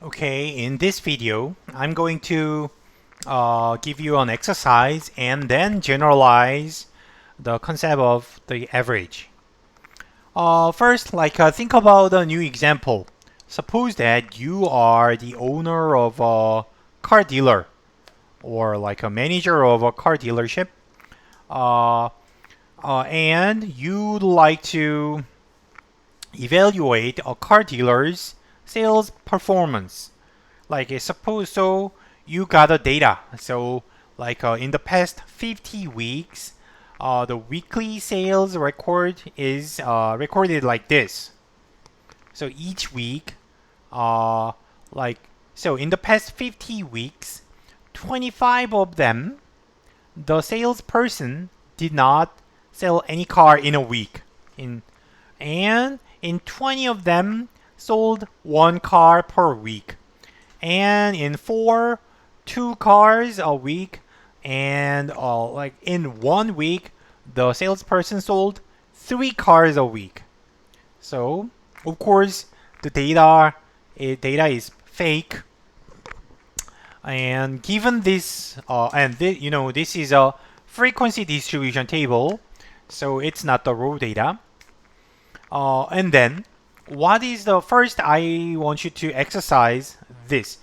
Okay, in this video, I'm going to give you an exercise and then generalize the concept of the average. First, think about a new example. Suppose that you are the owner of a car dealer or like a manager of a car dealership, uh, and you'd like to evaluate a car dealer's sales performance. Suppose so you got the data. So in the past 50 weeks, the weekly sales record is recorded like this. So each week, uh, like so in the past 50 weeks, 25 of them, the salesperson did not sell any car in a week. And in 20 of them, sold one car per week. And in four, two cars a week, and in 1 week, the salesperson sold 3 cars a week. So of course the data is fake, and given this this is a frequency distribution table, so it's not the raw data. And then what is the first I want you to exercise this.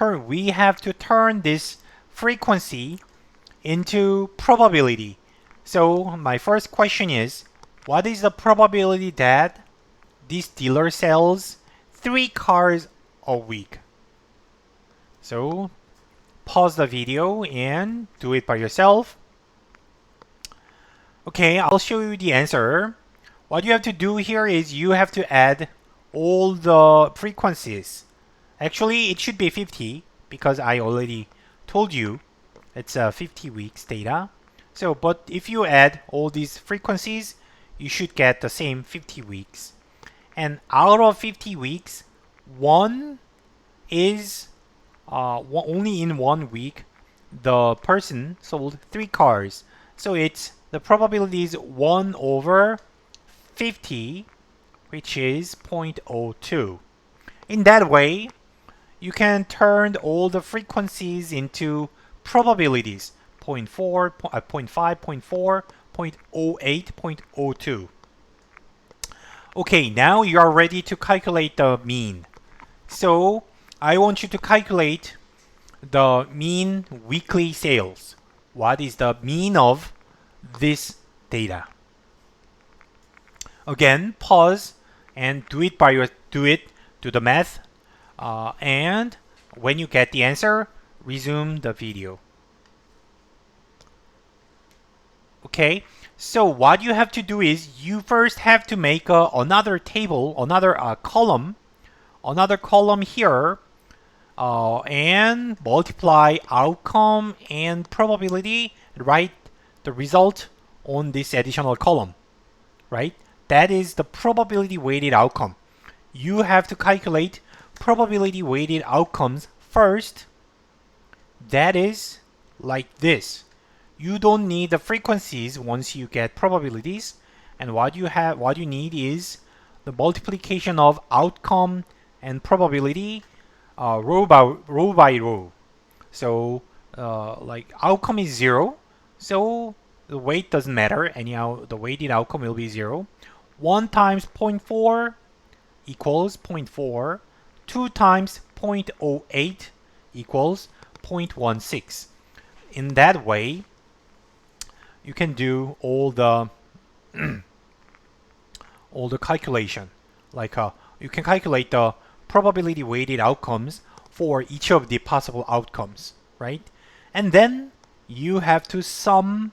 We have to turn this frequency into probability. So my first question is, what is the probability that this dealer sells 3 cars a week? So pause the video and do it by yourself. Okay, I'll show you the answer. What you have to do here is you have to add all the frequencies. Actually, it should be 50 because I already told you it's 50 weeks data. So, but if you add all these frequencies, you should get the same 50 weeks. And out of 50 weeks, one is only in 1 week, the person sold 3 cars. So the probability is 1 over 50, which is 0.02. In that way, you can turn all the frequencies into probabilities: 0.4, 0.5, 0.4, 0.08, 0.02. Okay, now you are ready to calculate the mean. So I want you to calculate the mean weekly sales. What is the mean of this data? Again, pause and do the math, and when you get the answer, resume the video. Okay, so what you have to do is you first have to make another table, another column here, and multiply outcome and probability, and write the result on this additional column, right? That is the probability weighted outcome. You have to calculate probability weighted outcomes first. That is like this. You don't need the frequencies once you get probabilities, and what you need is the multiplication of outcome and probability, row by row. So outcome is 0, so the weight doesn't matter. Anyhow, the weighted outcome will be 0. 1 times 0.4 equals 0.4. 2 times 0.08 equals 0.16. In that way, you can do all the calculation. You can calculate the probability weighted outcomes for each of the possible outcomes, right? And then you have to sum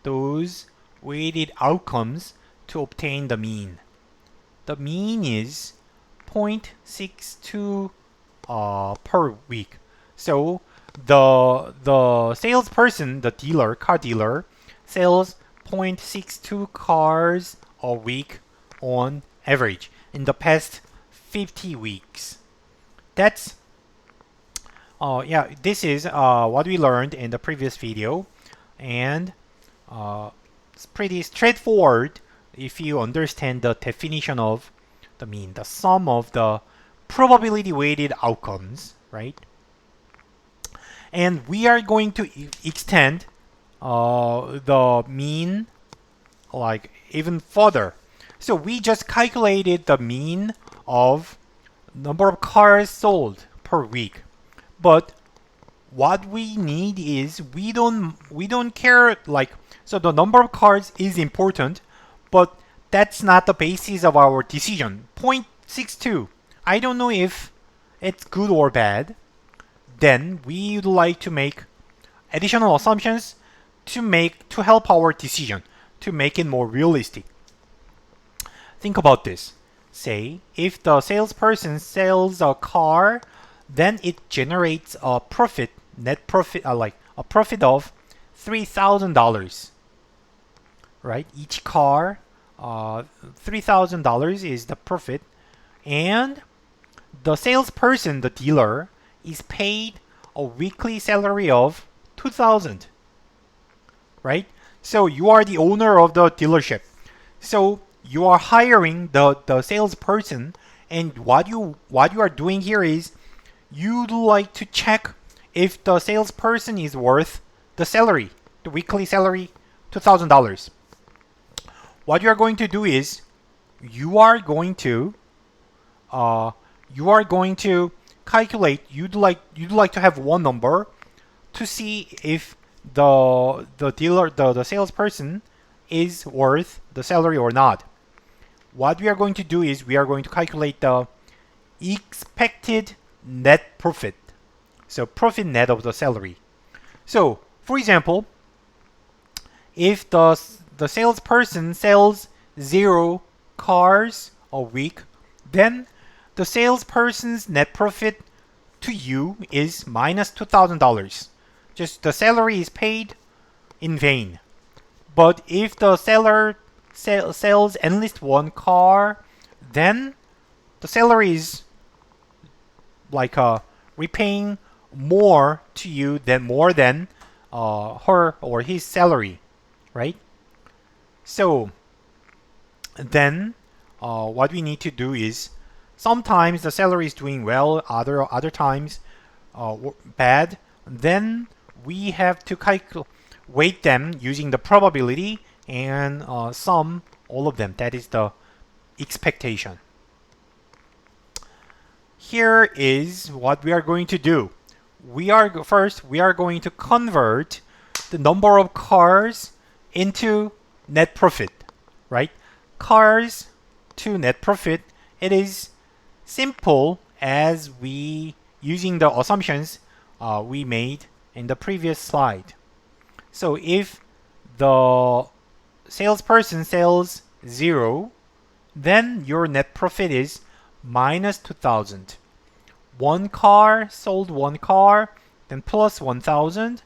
those weighted outcomes to obtain the mean. The mean is 0.62 per week. So the salesperson, the car dealer, sells 0.62 cars a week on average in the past 50 weeks. That's this is what we learned in the previous video, and it's pretty straightforward if you understand the definition of the mean, the sum of the probability weighted outcomes, right? And we are going to extend the mean like even further. So we just calculated the mean of number of cars sold per week. But what we need is we don't care like so the number of cars is important, but that's not the basis of our decision. 0.62. I don't know if it's good or bad. Then we would like to make additional assumptions to help our decision, to make it more realistic. Think about this. Say if the salesperson sells a car, then it generates a profit, net profit, like a profit of $3,000. Right? Each car, $3,000 is the profit, and the salesperson, the dealer, is paid a weekly salary of $2,000. Right? So you are the owner of the dealership. So you are hiring the salesperson, and what you are doing here is you'd like to check if the salesperson is worth the salary, the weekly salary, $2,000. What you are going to do is you are going to calculate. You'd like to have one number to see if the salesperson is worth the salary or not. What we are going to do is we are going to calculate the expected net profit. So profit net of the salary. So for example, if the salesperson sells 0 cars a week, then the salesperson's net profit to you is minus $2,000. Just the salary is paid in vain. But if the seller sells at least 1 car, then the salary is like repaying more to you than her or his salary, right? So then what we need to do is sometimes the salary is doing well, other times bad. Then we have to weight them using the probability and sum all of them. That is the expectation. Here is what we are going to do. We are going to convert the number of cars into net profit, right? Cars to net profit. It is simple as we using the assumptions we made in the previous slide. So if the salesperson sells 0, then your net profit is minus 2,000. 1 car sold 1 car, then plus 1,000.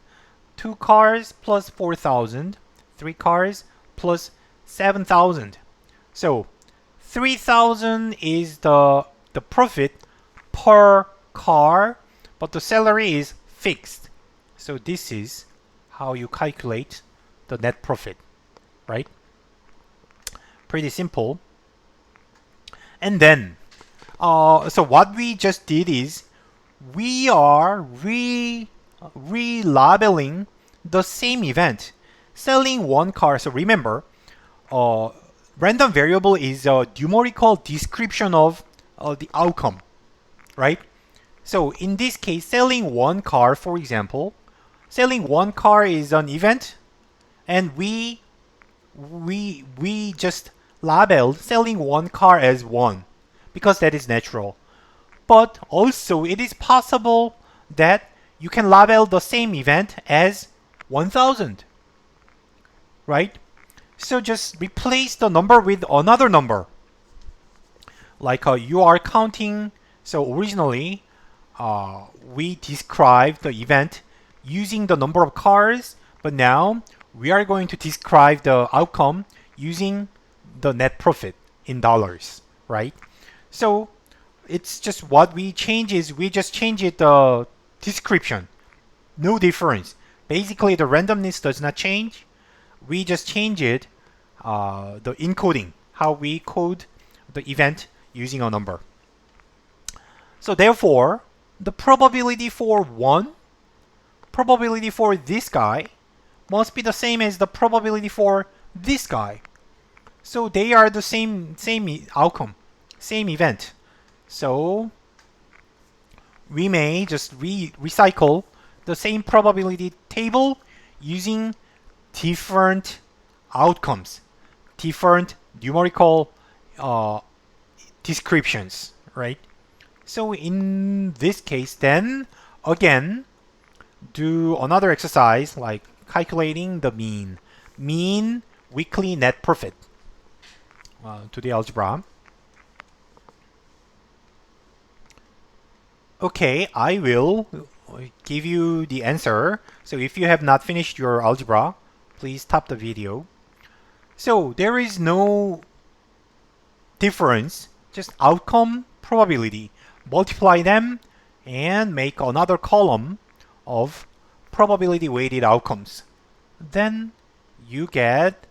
2 cars plus 4,000. 3 cars plus 7,000. So 3,000 is the profit per car, but the salary is fixed. So this is how you calculate the net profit, right? Pretty simple. And then, so what we just did is we are relabeling the same event, selling 1 car. So remember, random variable is a numerical description of the outcome, right? So in this case, selling 1 car, for example, selling 1 car is an event, and we just labeled selling 1 car as 1 because that is natural. But also it is possible that you can label the same event as 1,000, right? So just replace the number with another number. Like you are counting. So originally we described the event using the number of cars, but now we are going to describe the outcome using the net profit in dollars, right? So it's just what we change is we just change it the description. No difference. Basically the randomness does not change. We just change it the encoding, how we code the event using a number. So therefore, the probability for this guy must be the same as the probability for this guy. So they are the same outcome, same event. So we may just recycle the same probability table using different outcomes, different numerical descriptions, right? So in this case, then again, do another exercise like calculating the mean weekly net profit to the algebra. Okay, I will give you the answer. So if you have not finished your algebra, please stop the video. So there is no difference, just outcome probability. Multiply them and make another column of probability weighted outcomes. Then you get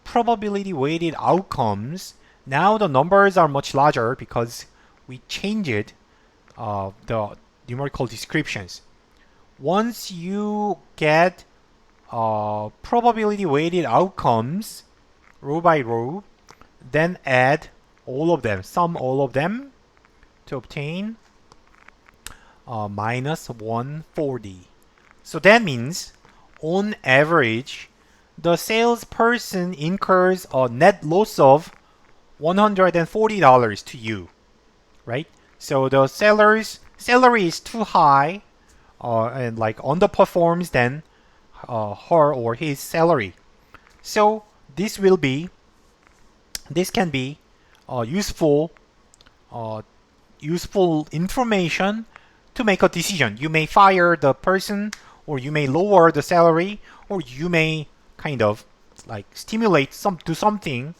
probability weighted outcomes. Now the numbers are much larger because we changed the numerical descriptions. Once you get probability weighted outcomes row by row, then add all of them, sum all of them to obtain minus 140. So that means on average, the salesperson incurs a net loss of $140 to you, right? So the seller's salary is too high and like underperforms than her or his salary. So this can be useful information to make a decision. You may fire the person, or you may lower the salary, or you may kind of like stimulate do something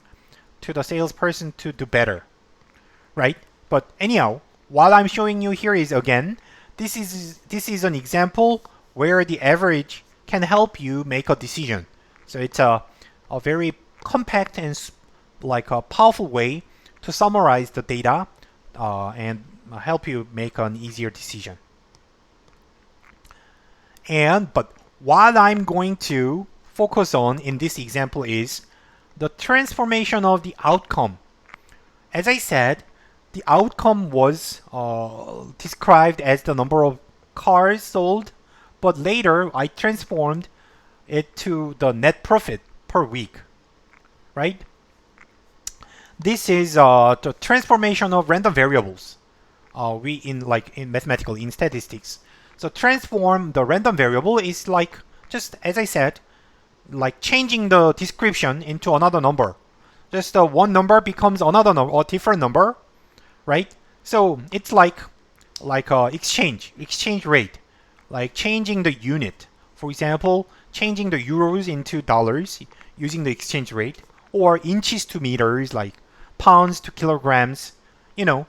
to the salesperson to do better, right? But anyhow, what I'm showing you here is again, this is an example where the average can help you make a decision. So it's a very compact and like a powerful way to summarize the data and help you make an easier decision. But what I'm going to focus on in this example is the transformation of the outcome. As I said, the outcome was described as the number of cars sold, but later I transformed it to the net profit per week, right? This is the transformation of random variables. In mathematical, in statistics. So transform the random variable is like, just as I said, like changing the description into another number. Just one number becomes another number or different number, right? So it's like exchange rate, like changing the unit. For example, changing the euros into dollars using the exchange rate, or inches to meters, like pounds to kilograms. You know,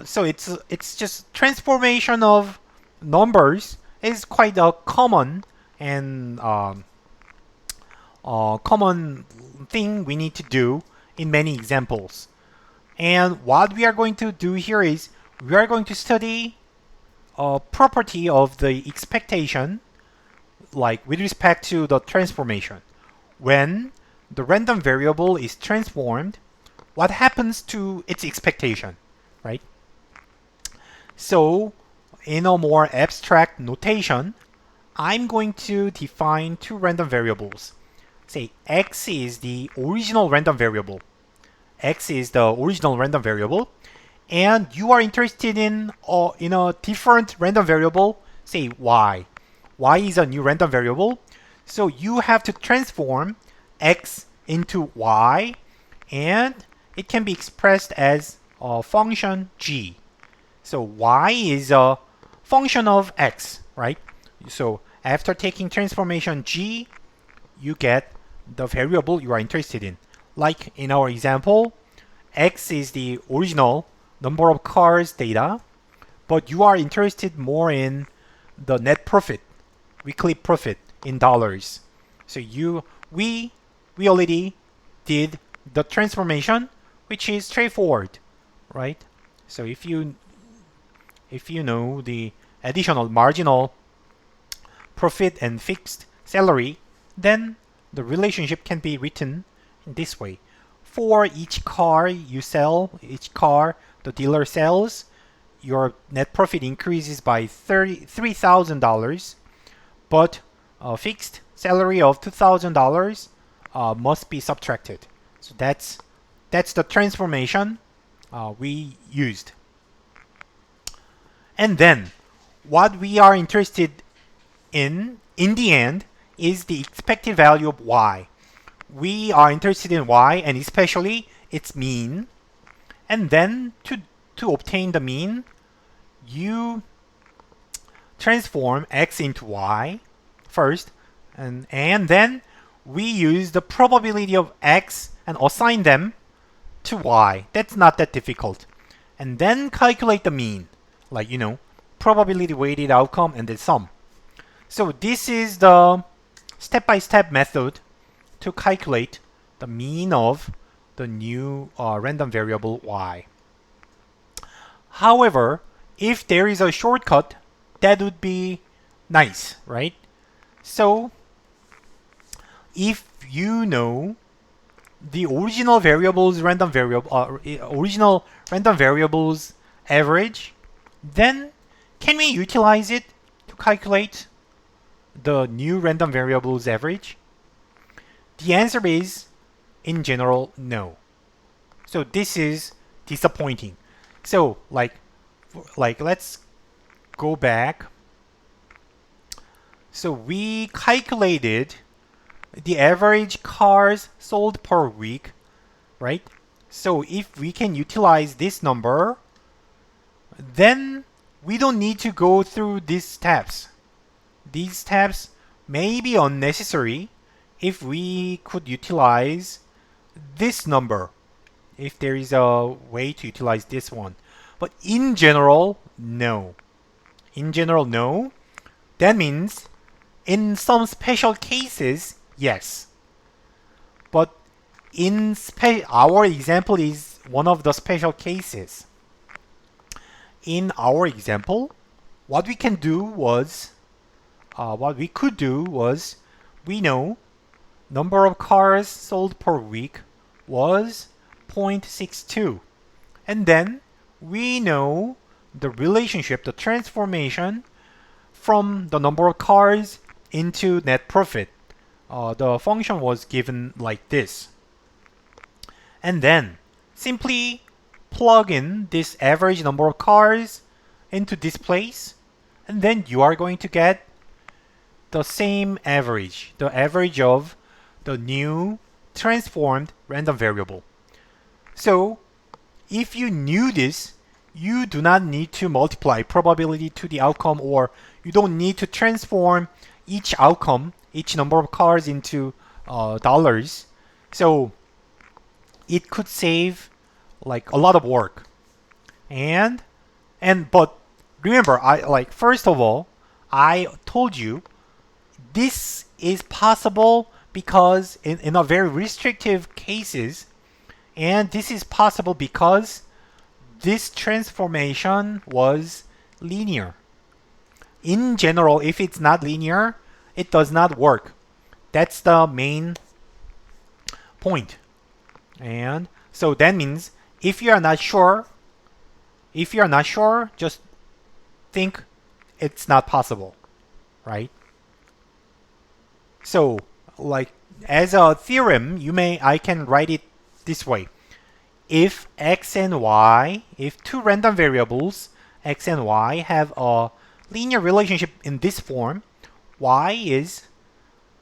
so it's just transformation of numbers is quite a common and common thing we need to do in many examples. And what we are going to do here is we are going to study a property of the expectation, like with respect to the transformation. When the random variable is transformed, what happens to its expectation, right? So in a more abstract notation, I'm going to define two random variables. Say x is the original random variable. X is the original random variable, and you are interested in a different random variable, say y. Y is a new random variable, so you have to transform x into y, and it can be expressed as a function g. So y is a function of x, right? So after taking transformation g, you get the variable you are interested in. Like in our example, x is the original number of cars data, but you are interested more in the net profit, weekly profit in dollars. So we already did the transformation, which is straightforward, right? So if you know the additional marginal profit and fixed salary, then the relationship can be written in this way. For each car you sell, each car the dealer sells, your net profit increases by $3,000, but a fixed salary of $2,000 must be subtracted. So that's the transformation we used. And then what we are interested in the end is the expected value of y. We are interested in y and especially its mean. And then to obtain the mean, you transform x into y first, and then we use the probability of x and assign them to y. That's not that difficult. And then calculate the mean, like, probability weighted outcome and the sum. So this is the step-by-step method to calculate the mean of the new random variable y. However, if there is a shortcut, that would be nice, right? So if you know the original variable's original random variable's average, then can we utilize it to calculate the new random variable's average? The answer is, in general, no. So this is disappointing. So like let's go back. So we calculated the average cars sold per week, right? So if we can utilize this number, then we don't need to go through these steps. These steps may be unnecessary if we could utilize this number, if there is a way to utilize this one. But in general, no. In general, no. That means in some special cases, yes. But our example is one of the special cases. In our example, what we could do was, we know number of cars sold per week was 0.62. And then we know the relationship, the transformation from the number of cars into net profit. The function was given like this. And then simply plug in this average number of cars into this place, and then you are going to get the same average, the average of the new transformed random variable. So if you knew this, you do not need to multiply probability to the outcome, or you don't need to transform each outcome, each number of cars into dollars. So it could save like a lot of work. But remember, first of all, I told you this is possible because in a very restrictive cases, and this is possible because this transformation was linear. In general, if it's not linear, it does not work. That's the main point. And so that means if you are not sure, just think it's not possible, right? So like as a theorem, I can write it this way. If x and y, if two random variables, x and y, have a linear relationship in this form, y is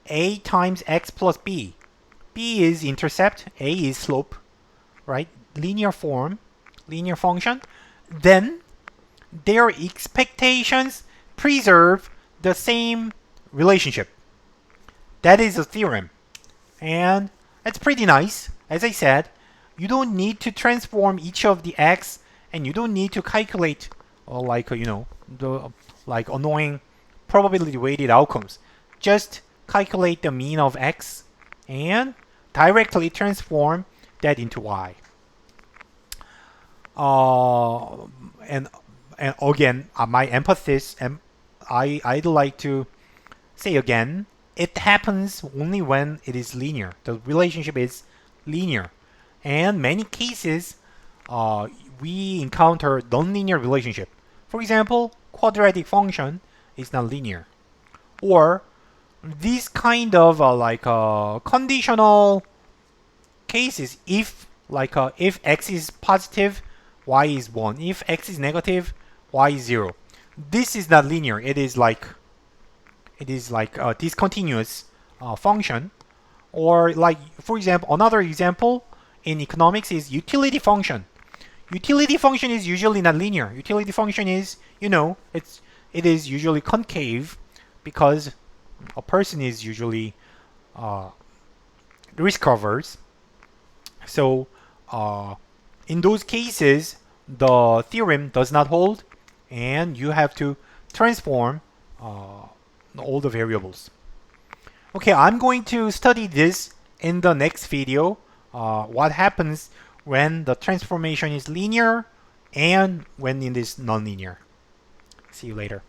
a times x plus b. B is intercept, a is slope, right? Linear form, linear function. Then their expectations preserve the same relationship. That is a theorem. And it's pretty nice. As I said, you don't need to transform each of the x, and you don't need to calculate the annoying probability weighted outcomes. Just calculate the mean of x and directly transform that into y. Uh, and and again, my emphasis, and I'd like to say again, it happens only when it is linear. The relationship is linear. And many cases, uh, we encounter nonlinear relationship. For example, quadratic function is not linear. Or these kind of conditional cases, if x is positive, y is 1. If x is negative, y is 0. This is not linear. It is like a discontinuous function. Or like, for example, another example in economics is utility function. Utility function is usually not linear. Utility function is, it is usually concave because a person is usually risk averse. So in those cases, the theorem does not hold, and you have to transform all the variables. Okay, I'm going to study this in the next video. What happens when the transformation is linear and when it is nonlinear. See you later.